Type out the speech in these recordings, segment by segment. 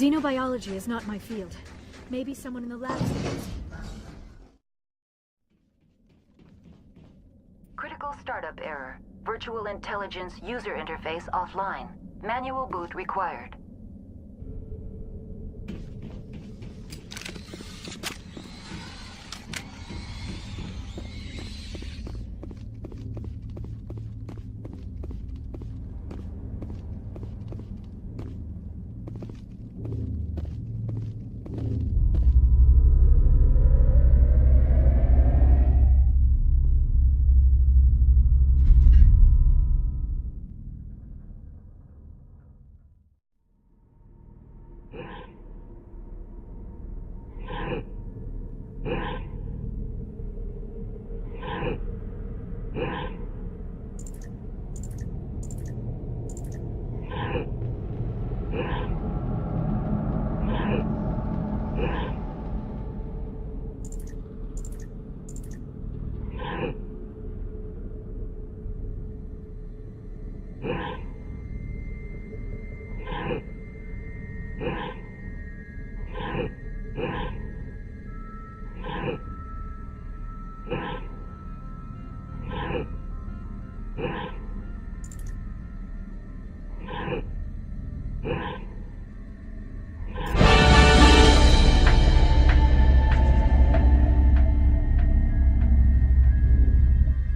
Xenobiology is not my field. Maybe someone in the labs knows. Critical startup error. Virtual intelligence user interface offline. Manual boot required.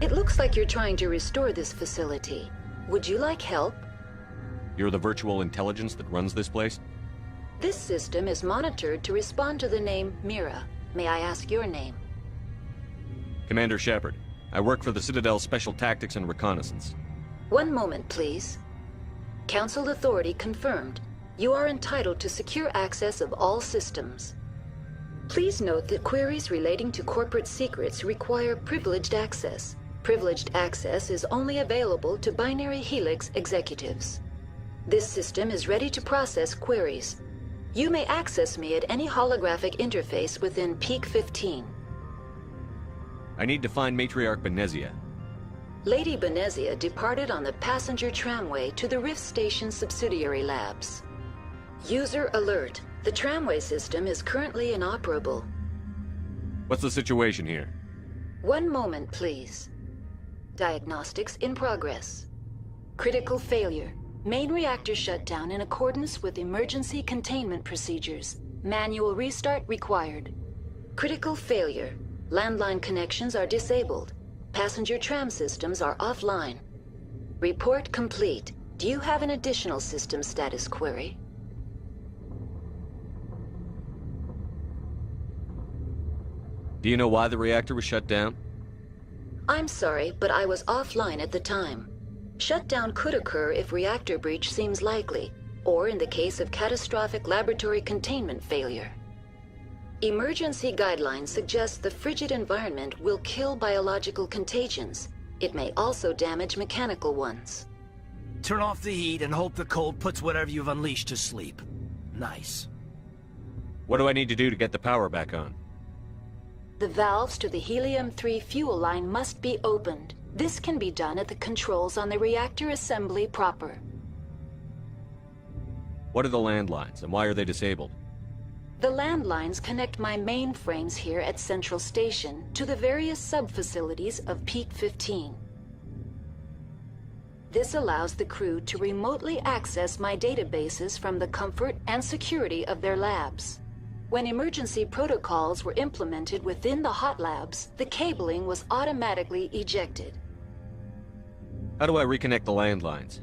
It looks like you're trying to restore this facility. Would you like help? You're the virtual intelligence that runs this place? This system is monitored to respond to the name Mira. May I ask your name? Commander Shepard. I work for the Citadel's Special Tactics and Reconnaissance. One moment, please. Council authority confirmed. You are entitled to secure access of all systems. Please note that queries relating to corporate secrets require privileged access. Privileged access is only available to Binary Helix executives. This system is ready to process queries. You may access me at any holographic interface within Peak 15. I need to find Matriarch Benezia. Lady Benezia departed on the passenger tramway to the Rift Station subsidiary labs. User alert. The tramway system is currently inoperable. What's the situation here? One moment, please. Diagnostics in progress. Critical failure. Main reactor shut down in accordance with emergency containment procedures. Manual restart required. Critical failure. Landline connections are disabled. Passenger tram systems are offline. Report complete. Do you have an additional system status query? Do you know why the reactor was shut down? I'm sorry, but I was offline at the time. Shutdown could occur if reactor breach seems likely, or in the case of catastrophic laboratory containment failure. Emergency guidelines suggest the frigid environment will kill biological contagions. It may also damage mechanical ones. Turn off the heat and hope the cold puts whatever you've unleashed to sleep. Nice. What do I need to do to get the power back on? The valves to the helium-3 fuel line must be opened. This can be done at the controls on the reactor assembly proper. What are the landlines, and why are they disabled? The landlines connect my mainframes here at Central Station to the various sub-facilities of Peak 15. This allows the crew to remotely access my databases from the comfort and security of their labs. When emergency protocols were implemented within the hot labs, the cabling was automatically ejected. How do I reconnect the landlines?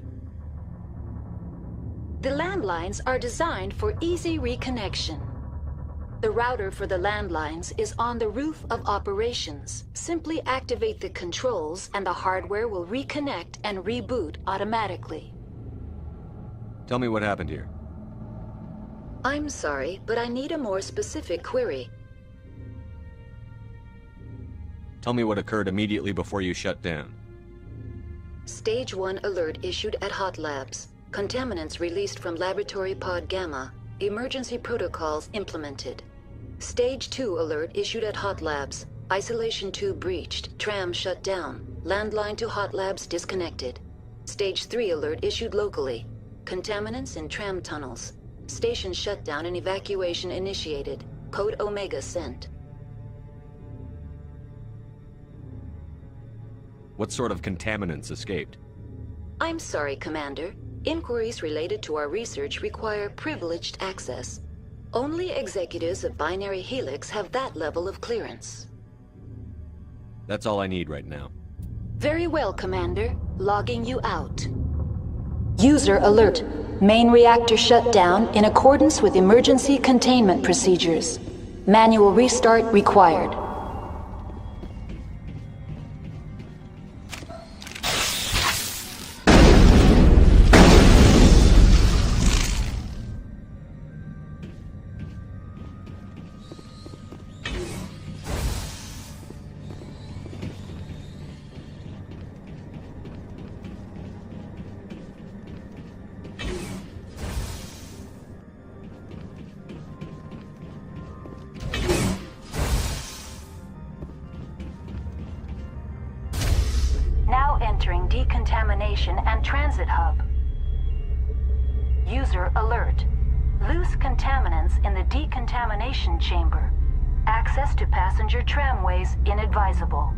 The landlines are designed for easy reconnection. The router for the landlines is on the roof of operations. Simply activate the controls and the hardware will reconnect and reboot automatically. Tell me what happened here. I'm sorry, but I need a more specific query. Tell me what occurred immediately before you shut down. Stage 1 alert issued at Hot Labs. Contaminants released from Laboratory Pod Gamma. Emergency protocols implemented. Stage 2 alert issued at Hot Labs. Isolation tube breached. Tram shut down. Landline to Hot Labs disconnected. Stage 3 alert issued locally. Contaminants in tram tunnels. Station shutdown and evacuation initiated. Code Omega sent. What sort of contaminants escaped? I'm sorry, Commander. Inquiries related to our research require privileged access. Only executives of Binary Helix have that level of clearance. That's all I need right now. Very well, Commander. Logging you out. User alert. Main reactor shut down in accordance with emergency containment procedures. Manual restart required. Now entering decontamination and transit hub. User alert. Loose contaminants in the decontamination chamber. Access to passenger tramways inadvisable.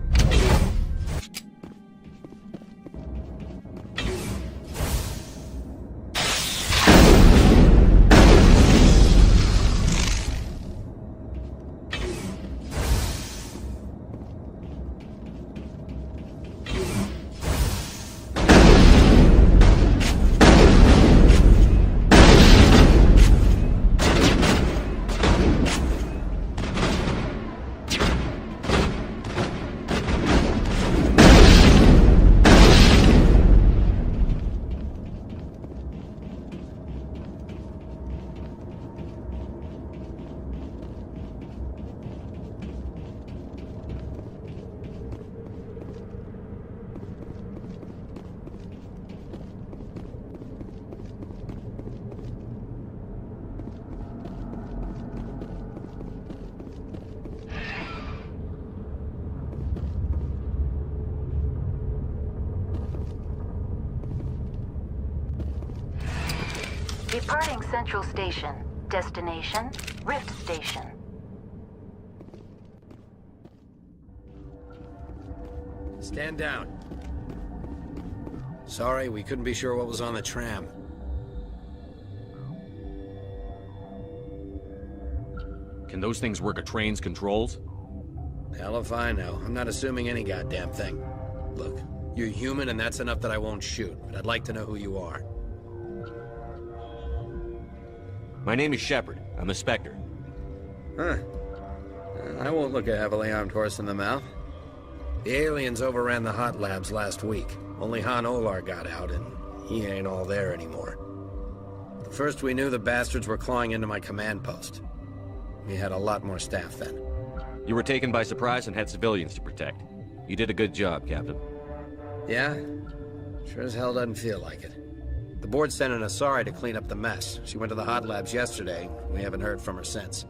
Departing Central Station. Destination, Rift Station. Stand down. Sorry, we couldn't be sure what was on the tram. Can those things work a train's controls? Hell if I know. I'm not assuming any goddamn thing. Look, you're human and that's enough that I won't shoot, but I'd like to know who you are. My name is Shepard. I'm a Spectre. Huh. I won't look a heavily armed horse in the mouth. The aliens overran the hot labs last week. Only Han Olar got out, and he ain't all there anymore. The first we knew, the bastards were clawing into my command post. We had a lot more staff then. You were taken by surprise and had civilians to protect. You did a good job, Captain. Yeah? Sure as hell doesn't feel like it. The board sent an Asari to clean up the mess. She went to the hot labs yesterday. We haven't heard from her since.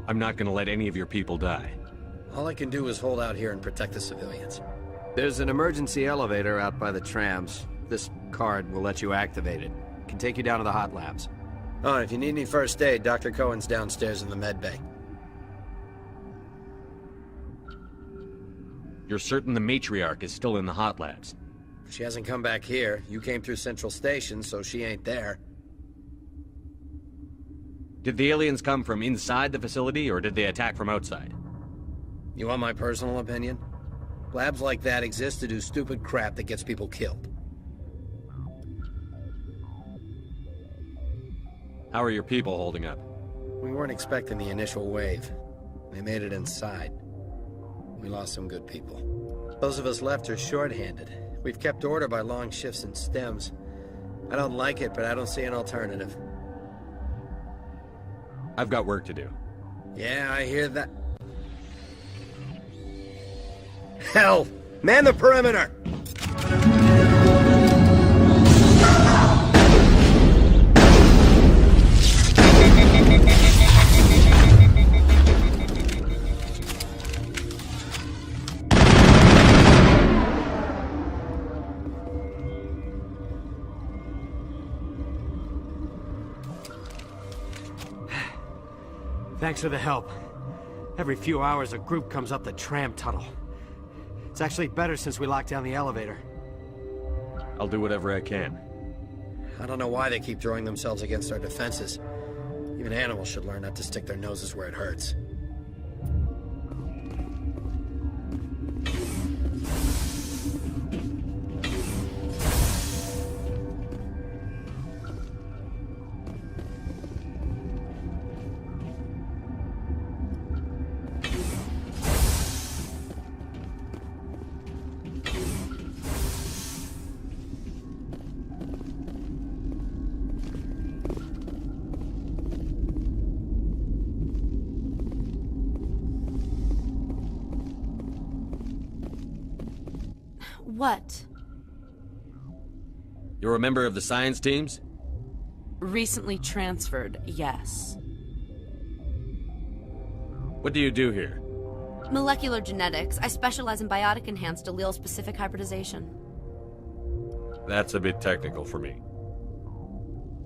I'm not gonna let any of your people die. All I can do is hold out here and protect the civilians. There's an emergency elevator out by the trams. This card will let you activate it. Can take you down to the hot labs. Oh, and if you need any first aid, Dr. Cohen's downstairs in the med bay. You're certain the matriarch is still in the hot labs? She hasn't come back here. You came through Central Station, so she ain't there. Did the aliens come from inside the facility, or did they attack from outside? You want my personal opinion? Labs like that exist to do stupid crap that gets people killed. How are your people holding up? We weren't expecting the initial wave. They made it inside. We lost some good people. Those of us left are short-handed. We've kept order by long shifts and stems. I don't like it, but I don't see an alternative. I've got work to do. Yeah, I hear that. Hell! Man the perimeter! Thanks for the help. Every few hours, a group comes up the tram tunnel. It's actually better since we locked down the elevator. I'll do whatever I can. I don't know why they keep throwing themselves against our defenses. Even animals should learn not to stick their noses where it hurts. What? You're a member of the science teams? Recently transferred, yes. What do you do here? Molecular genetics. I specialize in biotic-enhanced allele-specific hybridization. That's a bit technical for me.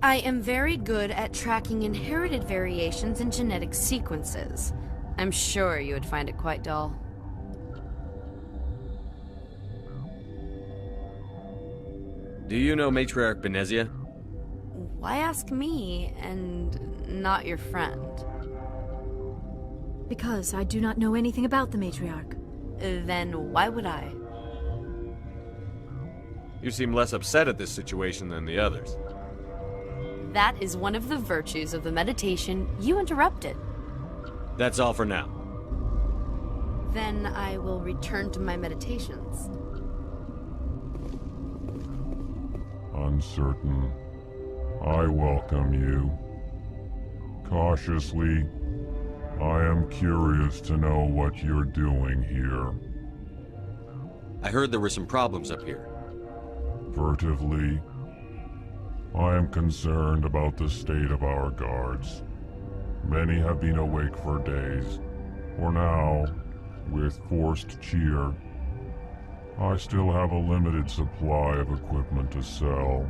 I am very good at tracking inherited variations in genetic sequences. I'm sure you would find it quite dull. Do you know Matriarch Benezia? Why ask me, and not your friend? Because I do not know anything about the matriarch. Then why would I? You seem less upset at this situation than the others. That is one of the virtues of the meditation you interrupted. That's all for now. Then I will return to my meditations. Uncertain. I welcome you. Cautiously, I am curious to know what you're doing here. I heard there were some problems up here. Furtively, I am concerned about the state of our guards. Many have been awake for days. For now, with forced cheer, I still have a limited supply of equipment to sell.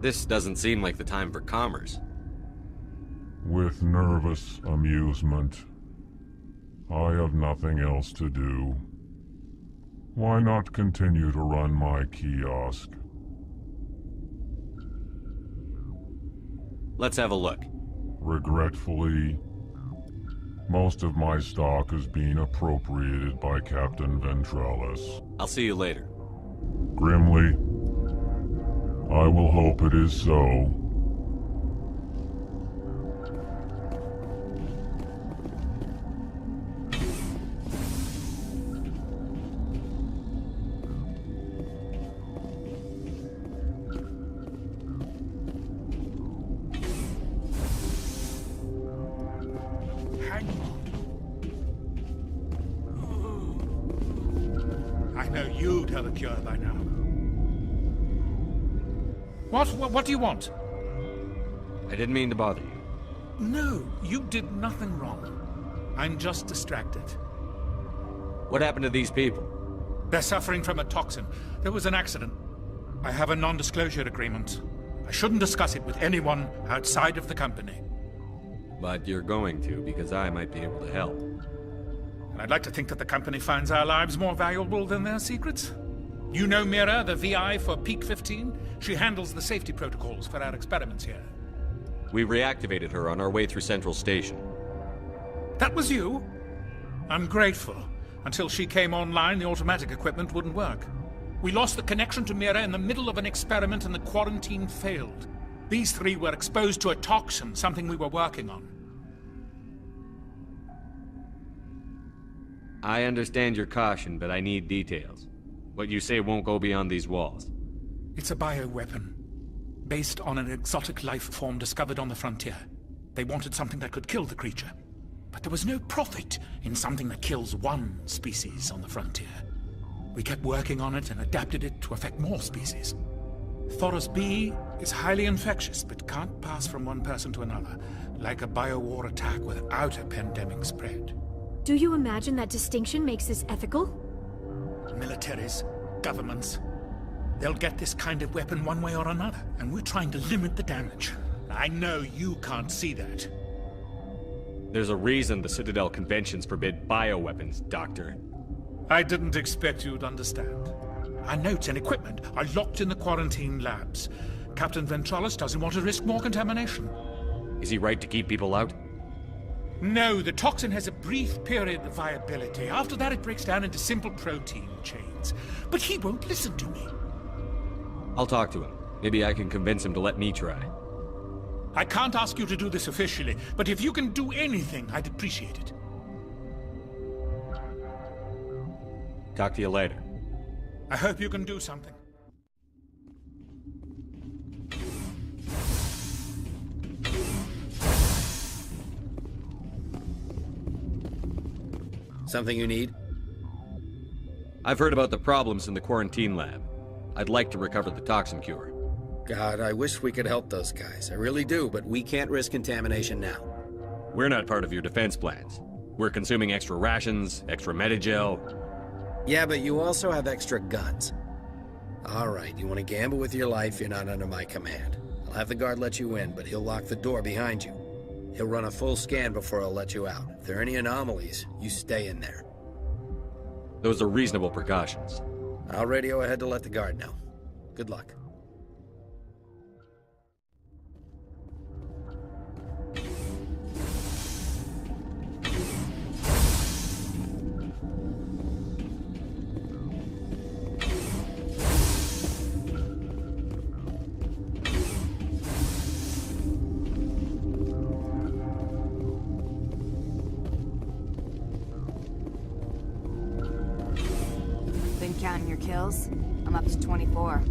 This doesn't seem like the time for commerce. With nervous amusement, I have nothing else to do. Why not continue to run my kiosk? Let's have a look. Regretfully, most of my stock is being appropriated by Captain Ventrellis. I'll see you later. Grimly, I will hope it is so. I know you'd have a cure by now. What do you want? I didn't mean to bother you. No, you did nothing wrong. I'm just distracted. What happened to these people? They're suffering from a toxin. There was an accident. I have a non-disclosure agreement. I shouldn't discuss it with anyone outside of the company. But you're going to, because I might be able to help. And I'd like to think that the company finds our lives more valuable than their secrets. You know Mira, the VI for Peak 15? She handles the safety protocols for our experiments here. We reactivated her on our way through Central Station. That was you? I'm grateful. Until she came online, the automatic equipment wouldn't work. We lost the connection to Mira in the middle of an experiment and the quarantine failed. These three were exposed to a toxin, something we were working on. I understand your caution, but I need details. What you say won't go beyond these walls. It's a bioweapon, based on an exotic life form discovered on the frontier. They wanted something that could kill the creature. But there was no profit in something that kills one species on the frontier. We kept working on it and adapted it to affect more species. Thoros B is highly infectious, but can't pass from one person to another, like a biowar attack without a pandemic spread. Do you imagine that distinction makes this ethical? Militaries, governments, They'll get this kind of weapon one way or another, and we're trying to limit the damage. I know you can't see that. There's a reason the Citadel conventions forbid bioweapons, Doctor. I didn't expect you'd understand. Our notes and equipment are locked in the quarantine labs. Captain Ventralis doesn't want to risk more contamination. Is he right to keep people out? No, the toxin has a brief period of viability. After that, it breaks down into simple protein chains. But he won't listen to me. I'll talk to him. Maybe I can convince him to let me try. I can't ask you to do this officially, but if you can do anything, I'd appreciate it. Talk to you later. I hope you can do something. Something you need? I've heard about the problems in the quarantine lab. I'd like to recover the toxin cure. God, I wish we could help those guys. I really do, but we can't risk contamination now. We're not part of your defense plans. We're consuming extra rations, extra Medigel. Yeah, but you also have extra guns. All right, you want to gamble with your life, you're not under my command. I'll have the guard let you in, but he'll lock the door behind you. He'll run a full scan before he'll let you out. If there are any anomalies, you stay in there. Those are reasonable precautions. I'll radio ahead to let the guard know. Good luck. Been counting your kills? I'm up to 24.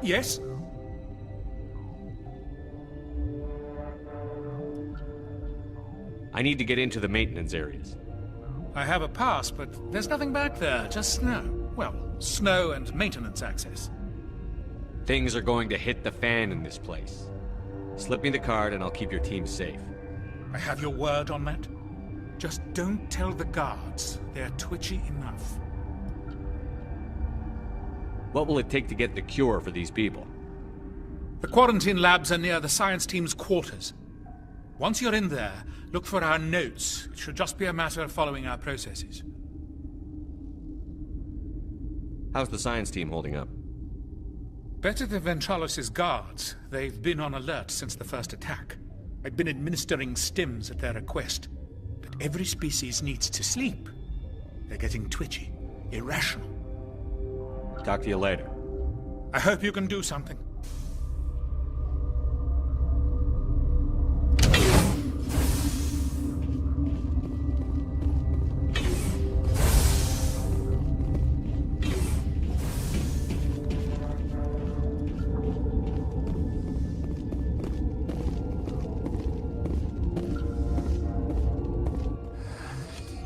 Yes? I need to get into the maintenance areas. I have a pass, but there's nothing back there, just snow. Well, snow and maintenance access. Things are going to hit the fan in this place. Slip me the card and I'll keep your team safe. I have your word on that. Just don't tell the guards. They're twitchy enough. What will it take to get the cure for these people? The quarantine labs are near the science team's quarters. Once you're in there, look for our notes. It should just be a matter of following our processes. How's the science team holding up? Better than Ventralis' guards. They've been on alert since the first attack. I've been administering stims at their request. But every species needs to sleep. They're getting twitchy, irrational. Talk to you later. I hope you can do something.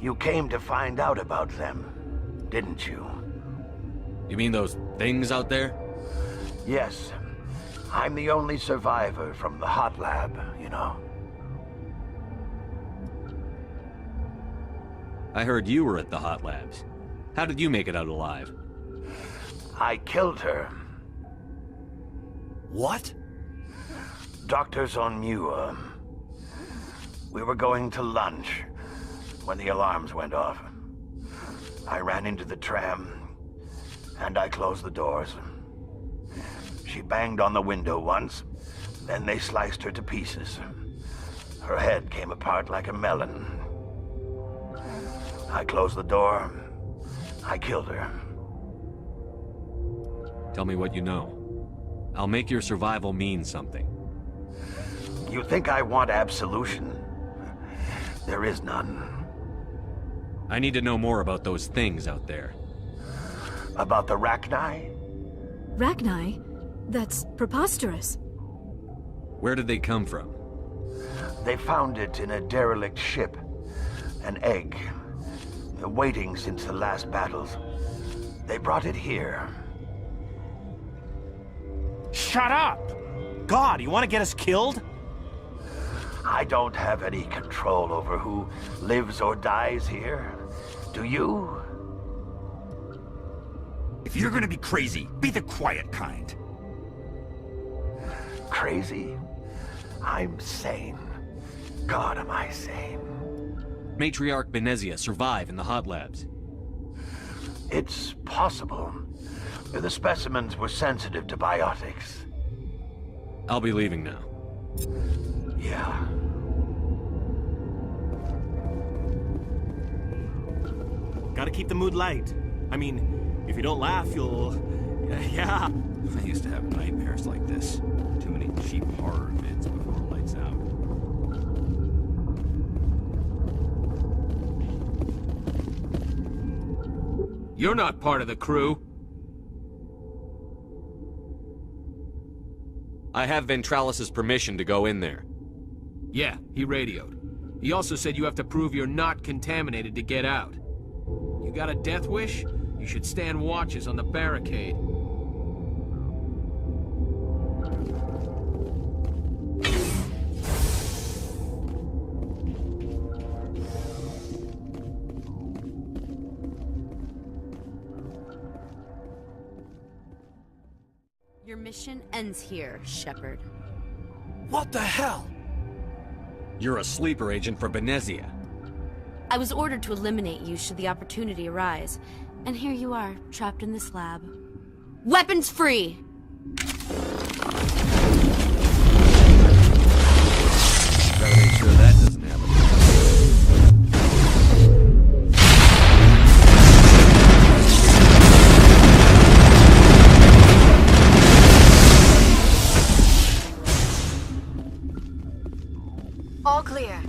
You came to find out about them, didn't you? You mean those things out there? Yes. I'm the only survivor from the hot lab, you know. I heard you were at the hot labs. How did you make it out alive? I killed her. What? Doctor's on Muir. We were going to lunch when the alarms went off. I ran into the tram, and I closed the doors. She banged on the window once, then they sliced her to pieces. Her head came apart like a melon. I closed the door. I killed her. Tell me what you know. I'll make your survival mean something. You think I want absolution? There is none. I need to know more about those things out there. About the Rachni? Rachni? That's preposterous. Where did they come from? They found it in a derelict ship. An egg. Waiting since the last battles. They brought it here. Shut up! God, you want to get us killed? I don't have any control over who lives or dies here. Do you? If you're gonna be crazy, be the quiet kind. Crazy? I'm sane. God, am I sane. Matriarch Benezia survive in the hot labs. It's possible. The specimens were sensitive to biotics. I'll be leaving now. Yeah. Gotta keep the mood light. I mean, if you don't laugh, you'll... Yeah. I used to have nightmares like this. Too many cheap horror vids before the lights out. You're not part of the crew. I have Ventralis's permission to go in there. Yeah, he radioed. He also said you have to prove you're not contaminated to get out. You got a death wish? You should stand watches on the barricade. Your mission ends here, Shepard. What the hell? You're a sleeper agent for Benezia. I was ordered to eliminate you should the opportunity arise. And here you are, trapped in this lab. Weapons free! Gotta make sure that doesn't happen. All clear.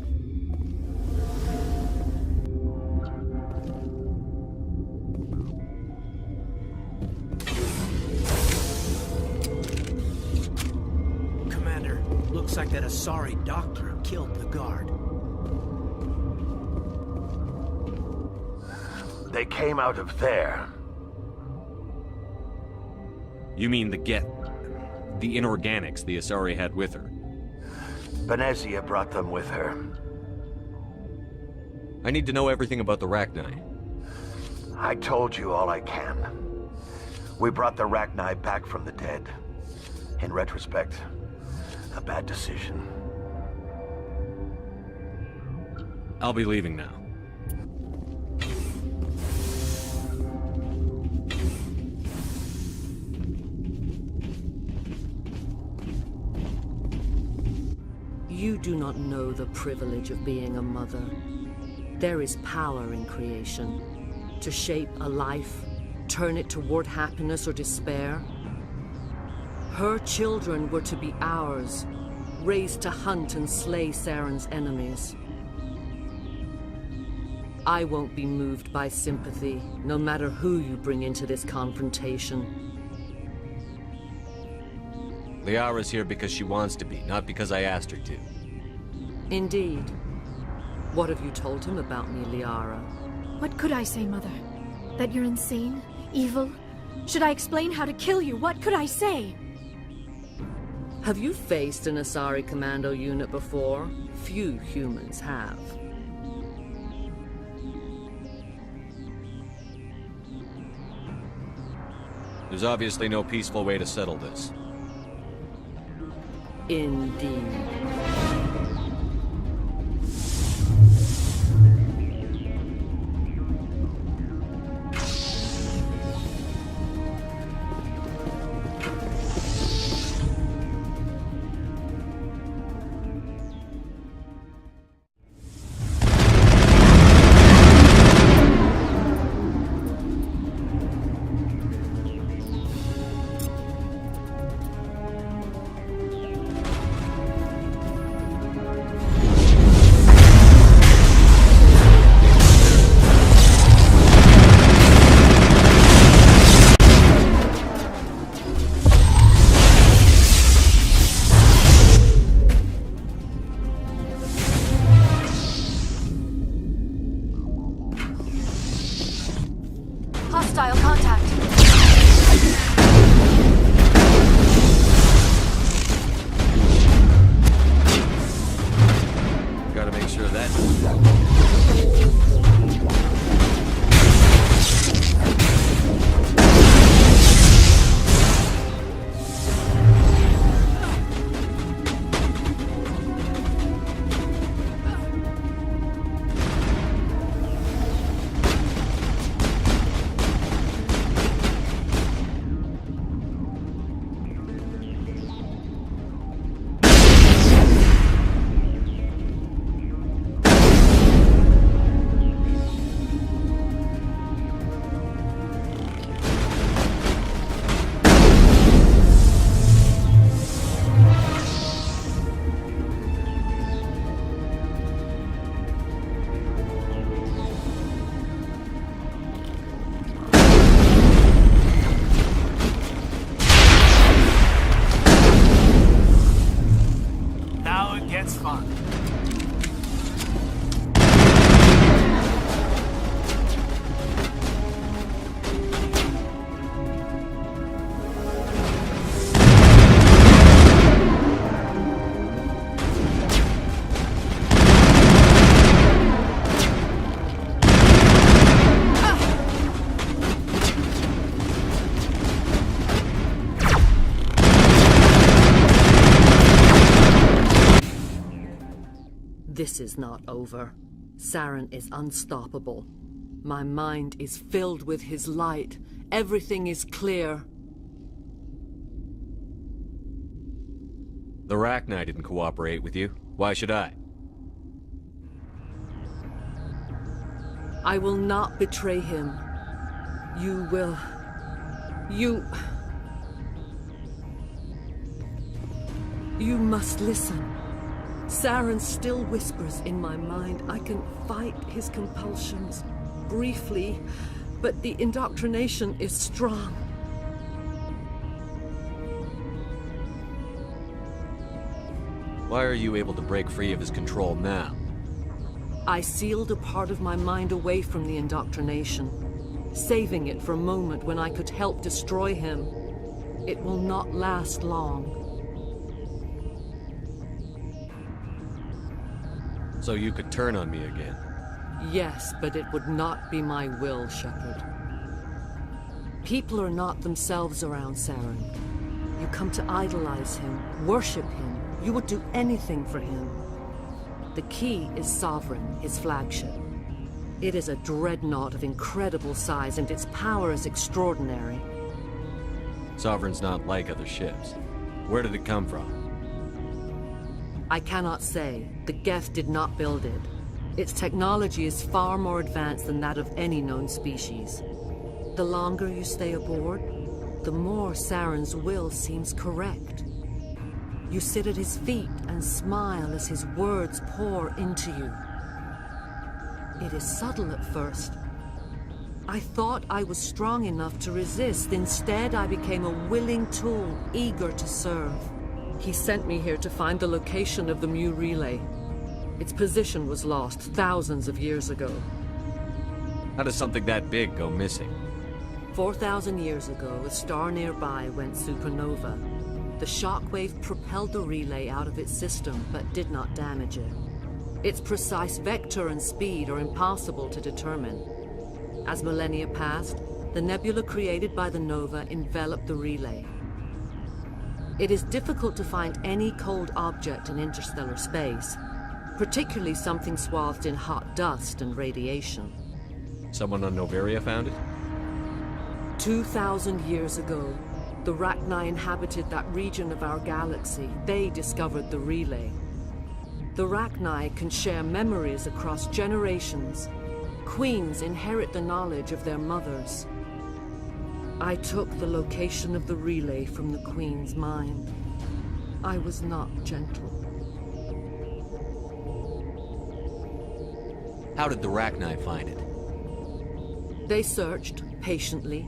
Commander, looks like that Asari doctor killed the guard. They came out of there. You mean the inorganics the Asari had with her? Benezia brought them with her. I need to know everything about the Rachni. I told you all I can. We brought the Rachni back from the dead. In retrospect, a bad decision. I'll be leaving now. You do not know the privilege of being a mother. There is power in creation. To shape a life, turn it toward happiness or despair. Her children were to be ours, raised to hunt and slay Saren's enemies. I won't be moved by sympathy, no matter who you bring into this confrontation. Liara's here because she wants to be, not because I asked her to. Indeed. What have you told him about me, Liara? What could I say, Mother? That you're insane? Evil? Should I explain how to kill you? What could I say? Have you faced an Asari commando unit before? Few humans have. There's obviously no peaceful way to settle this. Indeed. Hostile contact. This is not over. Saren is unstoppable. My mind is filled with his light. Everything is clear. The Rachni didn't cooperate with you. Why should I? I will not betray him. You will... You must listen. Saren still whispers in my mind. I can fight his compulsions briefly, but the indoctrination is strong. Why are you able to break free of his control now? I sealed a part of my mind away from the indoctrination, saving it for a moment when I could help destroy him. It will not last long. So you could turn on me again? Yes, but it would not be my will, Shepard. People are not themselves around Saren. You come to idolize him, worship him. You would do anything for him. The key is Sovereign, his flagship. It is a dreadnought of incredible size, and its power is extraordinary. Sovereign's not like other ships. Where did it come from? I cannot say. The Geth did not build it. Its technology is far more advanced than that of any known species. The longer you stay aboard, the more Saren's will seems correct. You sit at his feet and smile as his words pour into you. It is subtle at first. I thought I was strong enough to resist. Instead, I became a willing tool, eager to serve. He sent me here to find the location of the Mu relay. Its position was lost thousands of years ago. How does something that big go missing? 4,000 years ago, a star nearby went supernova. The shockwave propelled the relay out of its system, but did not damage it. Its precise vector and speed are impossible to determine. As millennia passed, the nebula created by the nova enveloped the relay. It is difficult to find any cold object in interstellar space, particularly something swathed in hot dust and radiation. Someone on Noveria found it? 2,000 years ago, the Rachni inhabited that region of our galaxy. They discovered the relay. The Rachni can share memories across generations. Queens inherit the knowledge of their mothers. I took the location of the relay from the Queen's mind. I was not gentle. How did the Rachni find it? They searched, patiently.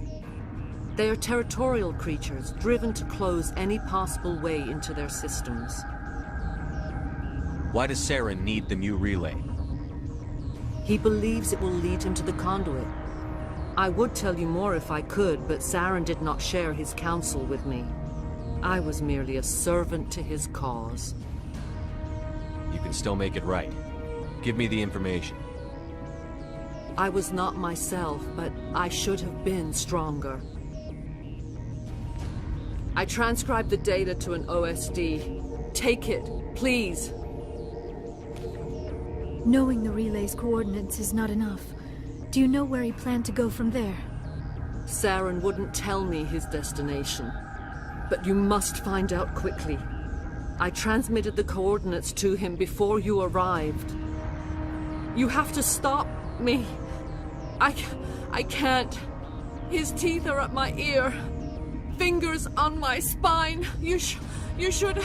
They are territorial creatures, driven to close any possible way into their systems. Why does Saren need the Mu relay? He believes it will lead him to the conduit. I would tell you more if I could, but Saren did not share his counsel with me. I was merely a servant to his cause. You can still make it right. Give me the information. I was not myself, but I should have been stronger. I transcribed the data to an OSD. Take it, please. Knowing the relay's coordinates is not enough. Do you know where he planned to go from there? Saren wouldn't tell me his destination. But you must find out quickly. I transmitted the coordinates to him before you arrived. You have to stop me. I can't. His teeth are at my ear. Fingers on my spine. You should... you should...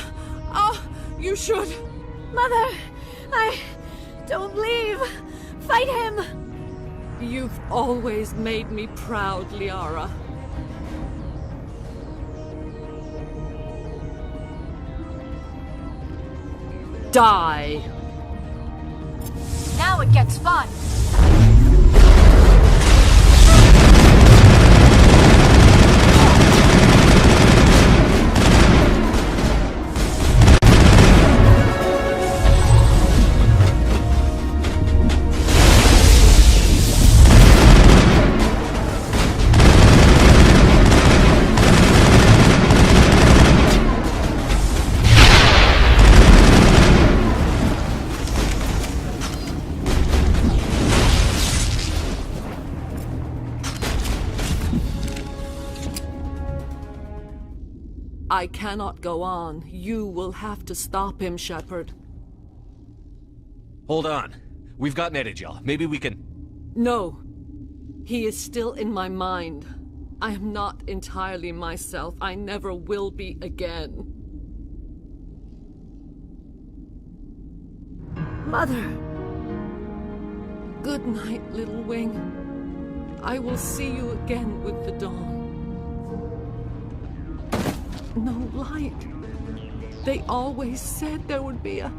Mother! Don't leave! Fight him! You've always made me proud, Liara. Die! Now it gets fun! I cannot go on. You will have to stop him, Shepard. Hold on. We've got Netagel. Maybe we can... No. He is still in my mind. I am not entirely myself. I never will be again. Mother! Good night, little wing. I will see you again with the dawn. No light. They always said there would be a